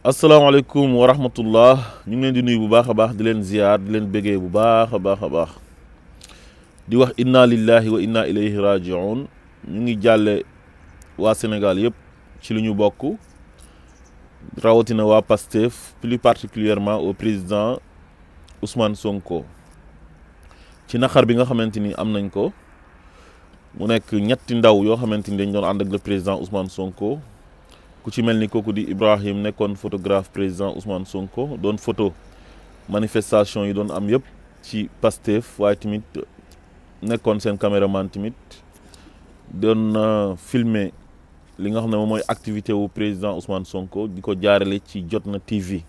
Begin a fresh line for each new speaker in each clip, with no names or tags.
asalaamaaleykum wa rahmatullah ñu ngi leen di nuyu bu baax a baax di leen ziar di leen bégee bu baax a baax di wax inna lillahi wa inna ilayhi rajiun ñu ngi jàlle waa Sénégal yëpp ci li ñu bokk rawatina waa Pastef plus particulièrement au président Ousmane Sonko ci naqar bi nga xamante ni am nañ ko mu nekk ñetti ndaw yoo xamante ni dañ doon ànd ak le président Ousmane Sonko ku ci mel ni kooku di Ibrahim nekkoon photographe président Ousmane Sonko doon photo manifestation yi doon am yëpp ci Pastef waaye tamit nekkoon seen caméraman tamit doon filmer li nga xam ne moom mooy activité wu président Ousmane Sonko di ko jaarale ci Jotna TV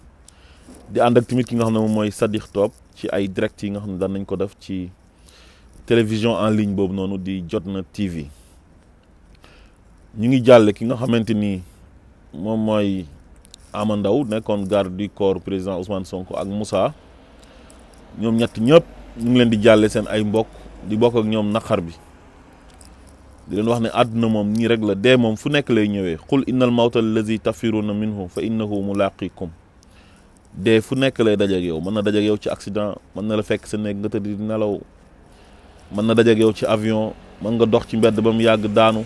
di ànd ak tamit ki nga xam ne moom mooy Sadikh Top ci ay direct yi nga xam ne daan nañ ko def ci télévision en ligne boobu noonu di Jotna TV ñu ngi jàlle ki nga xamante ni moom mooy Ama Ndaw nekkoon garde du corps président Ousmane Sonko ak Moussa ñoom ñett ñëpp ñu ngi leen di jàlle seen ay mbokk di bokk ak ñoom naqar bi di leen wax ne àdduna moom nii rek la dee moom fu nekk lay ñëwee qul innal mawta allazi tafiruna minhu fa innahu mulaqikum dee fu nekk lay dajeek yow mën na dajeek yow ci accident mën na la fekk sa néeg nga tëdd di nelaw mën na dajeek yow ci avion mën nga dox ci mbedd ba mu yàgg daanu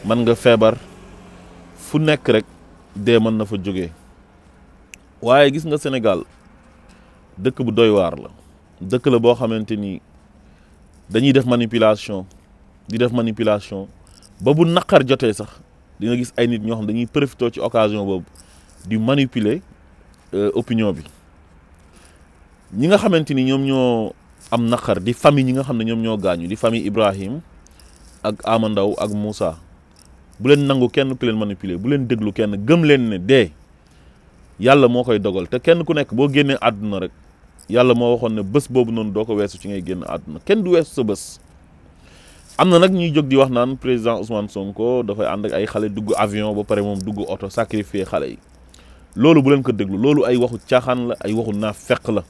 mën nga feebar fu nekk rek dee mën na fa jógee waaye gis nga Sénégal dëkk bu doy waar la dëkk la boo xamante ni dañuy def manipulation di def manipulation ba bu naqar jotee sax di nga gis ay nit ñoo xam dañuy profité ci occasion boobu di manipuler opinion bi ñi nga xamante ni ñoom ñoo am naqar di famille ñi nga xam ne ñoom ñoo gaañu di famille Ibrahim ak Ama Ndaw ak Moussa bu leen nangu kenn ku leen manipuler bu leen déglu kenn gëm leen ne dee yàlla moo koy dogal te kenn ku nekk boo génnee àdduna rek yàlla moo waxoon ne bés boobu noonu doo ko weesu ci ngay génn àdduna kenn du weesu sa bés. am na nag ñuy jóg di wax naan président Ousmane Sonko dafay ànd ak ay xale dugg avion ba pare moom dugg oto sacrifier xale yi loolu bu leen ko déglu loolu ay waxu caaxaan la ay waxu naafeq la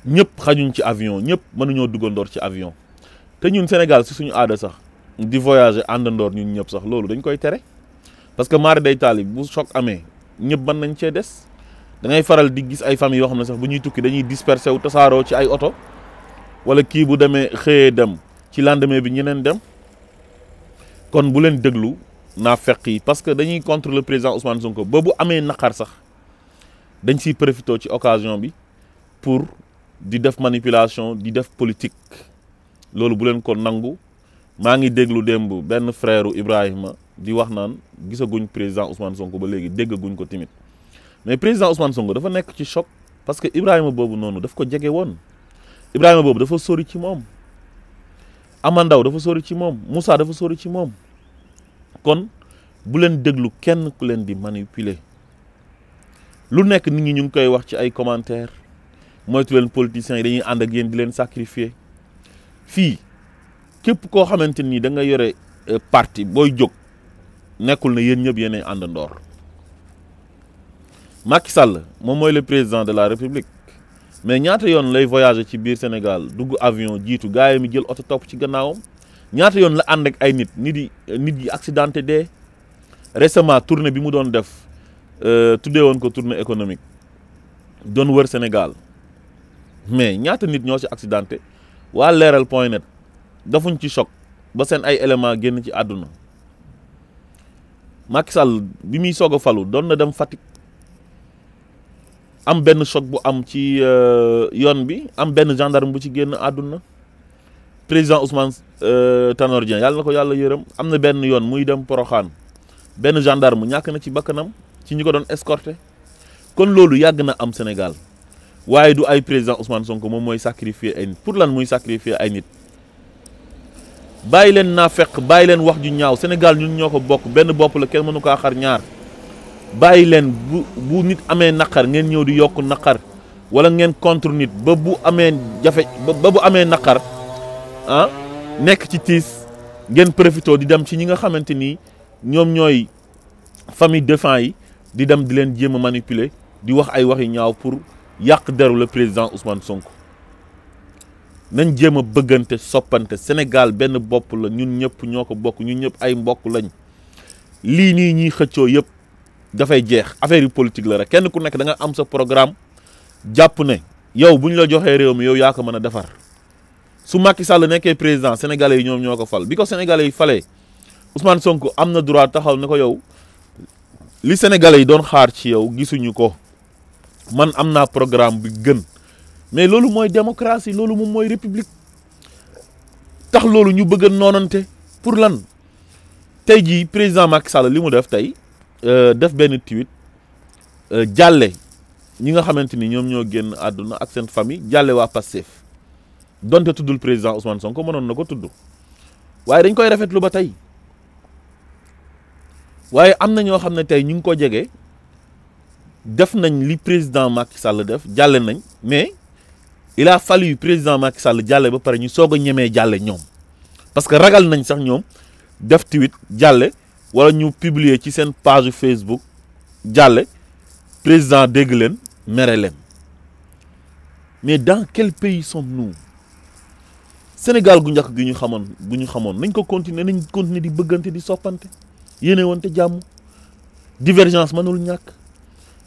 ñëpp xajuñ ci avion ñëpp mënuñoo duggandoor ci avion te ñun Sénégal si suñu aada sax. di voyager àndandoor ñun ñëpp sax loolu dañ koy tere parce que maari day taali bu choc amee ñëpp mën nañ cee des da ngay faral di gis ay famille yoo xam ne sax bu ñuy tukki dañuy disperser wu tasaaroo ci ay oto wala kii bu demee xëyee dem ci lendemain bi ñeneen dem kon bu leen déglu naa fekk yi parce que dañuy contre le président Ousmane Sonko ba bu amee naqar sax dañ siy profité ci occasion bi pour di def manipulation di def politique loolu bu leen ko nangu. maa ngi déglu démb benn frère Ibrahima di wax naan gisaguñ président Ousmane Sonko ba léegi déggaguñ ko timit mais président Ousmane Sonko dafa nekk ci choc parce que Ibrahima boobu noonu daf ko jege woon Ibrahima boobu dafa sori ci moom Ama Ndaw dafa sori ci moom Moussa dafa sori ci moom kon bu leen déglu kenn ku leen di manipuler lu nekk nit ñi ñu ngi koy wax ci ay commentaires moytu leen politiciens yi dañuy ànd ak yéen di leen sacrifier fii. képp koo xamante ni da nga yore parti booy jóg nekkul na yéen ñëpp yéenay àndandoor Macky Sall moom mooy le président de la République mais ñaata yoon lay voyager ci biir Sénégal dugg avion jiitu gaay mi jël oto topp ci gannaawam ñaata yoon la ànd ak ay nit yi accidenté dee récemment tournée bi mu doon def tuddee woon ko tournée économique doon wër Sénégal mais ñaata nit ñoo ci accidenté waa leeral.net dafuñ ci choc ba seen ay éléments génn ci àdduna Macky Sall bi muy soog a falu doon na dem Fatick am benn choc bu am ci yoon bi am benn gendarme bu ci génn àdduna président Ousmane Tanor Dieng yàlla na ko yàlla yërëm am na benn yoon muy dem Porokhane benn gendarme ñàkk na ci bakkanam ci ñi ko doon escorté kon loolu yàgg na am Sénégal waaye du ay président Ousmane Sonko moom mooy sacrifier ay nit pour lan muy sacrifier ay nit. bàyyi leen naa fekk bàyyi leen wax ju ñaaw Sénégal ñun ñoo ko bokk benn bopp la kenn mënu kaa xar ñaar bàyyi leen bu nit amee naqar ngeen ñëw di yokk naqar wala ngeen contre nit ba bu amee jafe ba bu amee naqar nekk ci tiis ngeen profité di dem ci ñi nga xamante ni ñoom ñooy famille défunt yi di dem di leen jéem a manipuler di wax ay wax yu ñaaw pour yàq deru le président Ousmane Sonko. nañ jéem a bëggante soppante Sénégal benn bopp la ñun ñëpp ñoo ko bokk ñun ñëpp ay mbokk lañ lii nii ñuy xëccoo yëpp dafay jeex affaire politique la rek kenn ku nekk da nga am sa programme jàpp ne yow bu ñu la joxee réew mi yow yaa ko mën a defar su Macky Sall nekkee président sénégalais yi ñoom ñoo ko fal bi ko sénégalais yi falee Ousmane Sonko am na droit taxaw ne ko yow li sénégalais yi doon xaar ci yow gisuñu ko man am naa programme bi gën mais loolu mooy démocratie loolu moom mooy république tax loolu ñu bëgg a noonante pour lan tey jii président Macky Sall li mu def tey def benn tweet jàlle ñi nga xamante ni ñoom ñoo génn àdduna ak seen famille jàlle waa Pastef donte tuddul président Ousmane Sonko mënoon na ko tudd waaye dañ koy rafetlu ba tey waaye am na ñoo xam ne tey ñu ngi ko jege def nañ li président Macky Sall def jàlle nañ mais il a fallu président Macky Sall jàlle ba pare ñu soog a ñemee jàlle ñoom parce que ragal nañ sax ñoom def tweet jàlle wala ñu publier ci seen page Facebook jàlle président dégg leen mere leen mais dans quel pays sommes-nous Sénégal gu njëkk gi ñu xamoon bu ñu xamoon nañ ko continuer di bëggante di soppante yéene wante jàmm divergence mënul ñàkk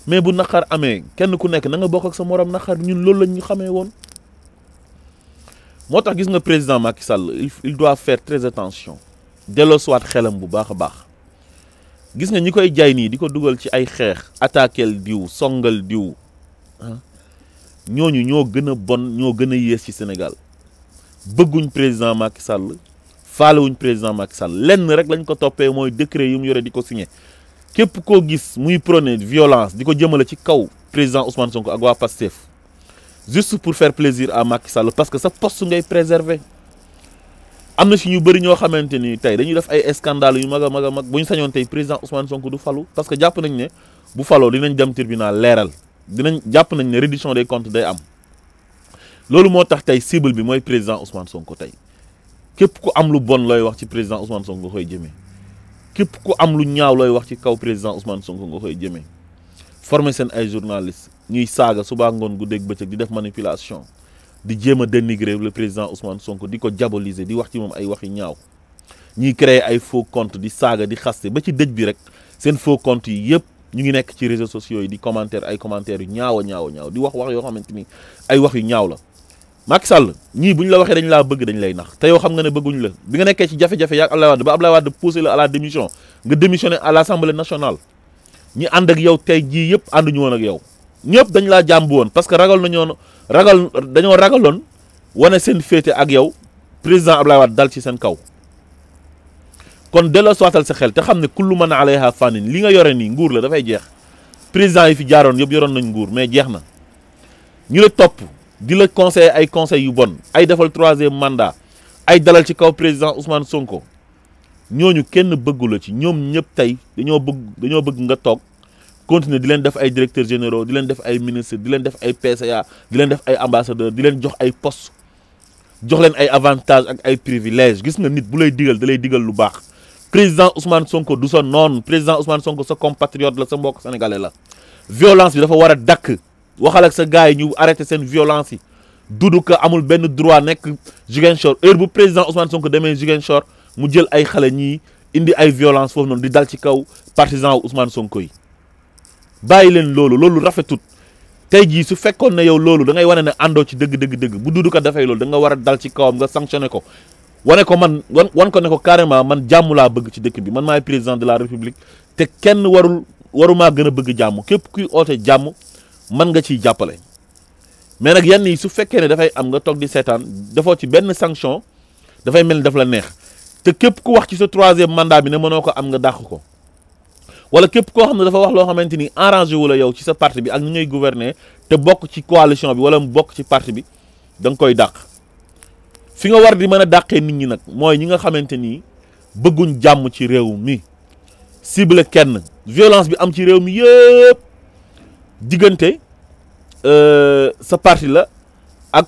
mais bu naqar amee kenn ku nekk na nga bokk ak sa morom naqar ñun loolu lañ ñu xamee woon moo tax gis nga président Macky Sall il doit faire très attention delloo soit xelam bu baax a baax gis nga ñi koy jaay nii di ko dugal ci ay xeex attaquel diw songal diw ñooñu ñoo gën a bon ñoo gën a yées ci Sénégal bëgguñ président Macky Sall faalewuñ président Macky Sall lenn rek lañ ko toppee mooy décret yu mu yore di ko signé képp koo gis muy prôné violence di ko jëmale ci kaw président Ousmane Sonko ak waa Pastef juste pour faire plaisir à Macky Sall parce que sa poste ngay préserver am na si ñu bëri ñoo xamante ni tey dañuy def ay scandale yu mag a mag bu ñu sañoon tey président Ousmane Sonko du falu parce que jàpp nañ ne bu faloo dinañ dem tribunal leeral dinañ jàpp nañ ne reddition des comptes day am loolu moo tax tey cible bi mooy président Ousmane Sonko tey képp ku am lu bon looy wax ci président Ousmane Sonko nga koy jëmee képp ku am lu ñaaw looy wax ci kaw président Ousmane Sonko nga koy jëmee former seen ay journalistes ñuy saaga suba ngoon gu dégg bëccëg di def manipulation di jéem a dénigrer le président Ousmane Sonko di ko diaboliser di wax ci moom ay wax yu ñaaw ñuy créer ay faux compte di saaga di xaste ba ci dëj bi rek seen faux compte yi yëpp ñu ngi nekk ci réseaux sociaux yi di commentaire ay commentaires yu ñaaw di wax yoo xamante ni ay wax yu ñaaw la Macky Sall ñii bu ñu la waxee dañ laa bëgg dañ lay nax te yow xam nga ne bëgguñ la bi nga nekkee ci jafe-jafe yaag Abdoulaye Wade ba Abdoulaye Wade poussé la à la démission nga démissionné à l'Assemblée nationale ñi ànd ak yow tey jii yëpp ànduñu woon ak yow ñëpp dañ laa jàmb woon parce que dañoo ragaloon wane seen féete ak yow président Abdoulaye Wade dal ci seen kaw kon delloo sootal sa xel te xam ne kullu man alayha fanin li nga yore nii nguur la dafay jeex président yi fi jaaroon yëpp yoroon nañ nguur mais jeex na ñu la topp di la conseiller ay conseils yu bon ay defal 3e mandat ay dalal ci kaw président Ousmane Sonko ñooñu kenn bëggu la ci ñoom ñëpp tey dañoo bëgg nga toog continuer di leen def ay directeurs généraux di leen def ay ministres di leen def ay PCA di leen def ay ambassadeurs di leen jox ay postes jox leen ay avantages ak ay privilèges gis nga nit bu lay digal da lay digal lu baax président Ousmane Sonko du sa noon président Ousmane Sonko sa compatriote la sa mbokk sénégalais la violence bi dafa war a dakk waxal ak sa gars yi ñu arrêté seen violence yi Doudou Ka amul benn droit nekk Ziguinchor heure bu président Ousmane Sonko demee Ziguinchor mu jël ay xale ñii indi ay violence foofu noonu di dal ci kaw partisan Ousmane Sonko yi bàyyi leen loolu rafetut tey jii su fekkoon ne yow loolu da ngay wane ne àndoo ci dëgg bu Doudou Ka dafay loolu da nga war a dal ci kawam nga sanctionné ko wane ko man wan ko ne ko carrément man jàmm laa bëgg ci dëkk bi man maay président de la république te kenn warumaa gën a bëgg jàmm képp kuy oote jàmm man nga ciy jàppale mais nag yenn yi su fekkee ne dafay am nga toog di seetaan dafoo ci benn sanction dafay mel ni daf la neex te képp ku wax ci sa 3e mandat bi ne mënoo ko am nga dàq ko wala képp koo xam ne dafa wax loo xamante ni arrangé wu la yow ci sa parti bi ak ñu ngay gouverner te bokk ci coalition bi wala mu bokk ci parti bi da nga koy dàq fi nga war di mën a dàqee nit ñi nag mooy ñi nga xamante ni bëgguñ jàmm ci réew mi cible kenn violence bi am ci réew mi yëpp diggante sa parti la ak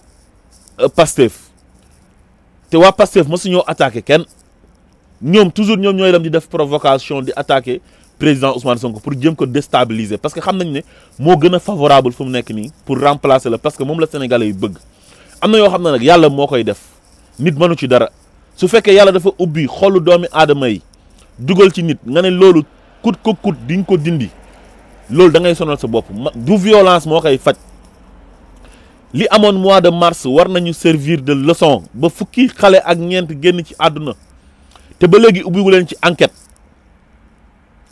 Pastef te waa Pastef mosu ñoo attaqué kenn ñoom toujours ñoom ñooy dem di def provocation di attaqué président Ousmane Sonko pour jéem ko déstabiliser parce que xam nañ ne moo gën a favorable fu mu nekk nii pour remplacer la parce que moom la sénégalais yi bëgg am na yoo xam ne nag yàlla moo koy def nit mënu ci dara su fekkee yàlla dafa ubbi xolu doomi aadama yi dugal ci nit nga ne loolu kut ko kut di nga ko dindi loolu da ngay sonal sa bopp du violence moo koy faj. li amoon mois de mars war nañu servir de leçon ba fukki xale ak ñeent génn ci àdduna te ba léegi ubbiwu leen ci enquête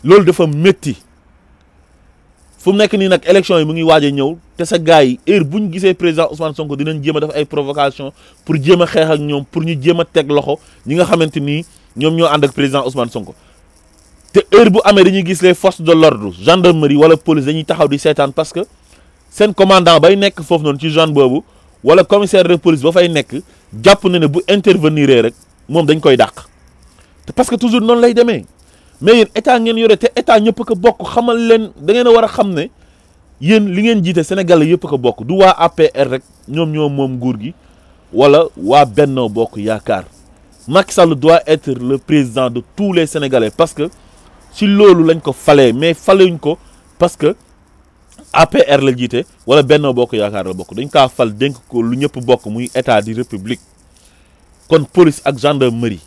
loolu dafa métti fu mu nekk nii nag élection yi mu ngi waaj a ñëw te sa gars yi heure bu ñu gisee président Ousmane Sonko dinañ jéem a def ay provocation pour jéem a xeex ak ñoom pour ñu jéem a teg loxo ñi nga xamante ni ñoom ñoo ànd ak président Ousmane Sonko te heure bu amee dañuy gis les forces de l'ordre gendarmerie wala police dañuy taxaw di seetaan parce que seen commandant bay nekk foofu noonu ci zone boobu wala commissaire de police ba fay nekk jàpp na ne bu intervenir rek moom dañ koy dàq te parce que toujours noonu lay demee mais yéen état ngeen yore te état ñëpp ko bokk xamal leen da ngeen a war a xam ne yéen li ngeen jiite Sénégal yëpp ko bokk du waa APR rek ñoom ñoo moom nguur gi wala waa Benno Bokk Yaakaar Macky Sall doit être le président de tous les Sénégalais parce que si loolu lañ ko falee mais falewuñ ko parce que APR la jiite wala Benno Bokk Yaakaar la bokk dañ kaa fal dénk ko lu ñëpp bokk muy état di république kon police ak gendarmerie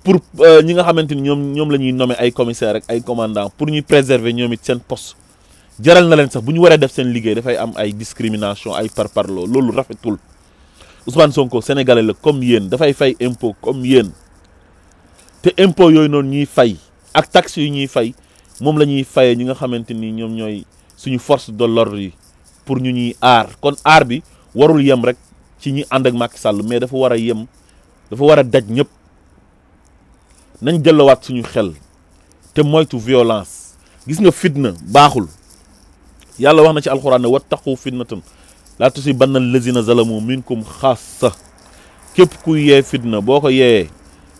pour ñi nga xamante ni ñoom la ñuy nommer ay commissaire ak ay commandant pour ñuy préserver ñoom it seen poste jaral na leen sax bu ñu waree def seen liggéey dafay am ay discrimination ay parparloo loolu rafetul Ousmane Sonko sénégalais la comme yéen dafay fay impôt comme yéen te impôt yooyu noonu ñuy fay ak taxes yu ñuy fay moom la ñuy fayee ñi nga xamante ni ñoom ñooy suñu force de l'ordre yi pour ñu ñuy aar kon aar bi warul yem rek ci ñi ànd ak Macky Sall mais dafa war a yem dafa war a daj ñëpp nañ jëlawaat suñu xel te moytu violence gis nga fitna baaxul yàlla wax na ci alxuraan ne wattaqu fitnatan laa tusibanna allazina zalamu minkum xaassa képp kuy yee fitna boo ko yeeyee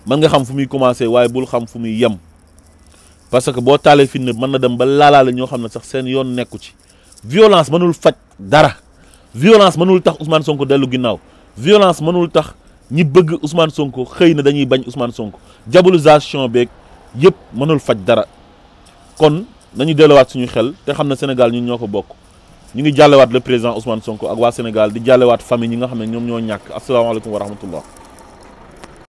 mën nga xam fu muy commencé waaye bul xam fu muy yem parce que boo taalee fitna mën na dem ba laalaale ñoo xam ne sax seen yoon nekku ci violence mënul faj dara violence mënul tax Ousmane Sonko dellu ginnaaw violence mënul tax ñi bëgg Ousmane Sonko xëy na dañuy bañ Ousmane Sonko diabolisation beeg yëpp mënul faj dara kon nañu delluwaat suñu xel te xam ne Sénégal ñun ñoo ko bokk ñu ngi jàllewaat le président Ousmane Sonko ak waa Sénégal di jàllewaat famille ñi nga xam ne ñoom ñoo ñàkk asalaamaaleykum wa rahmatullah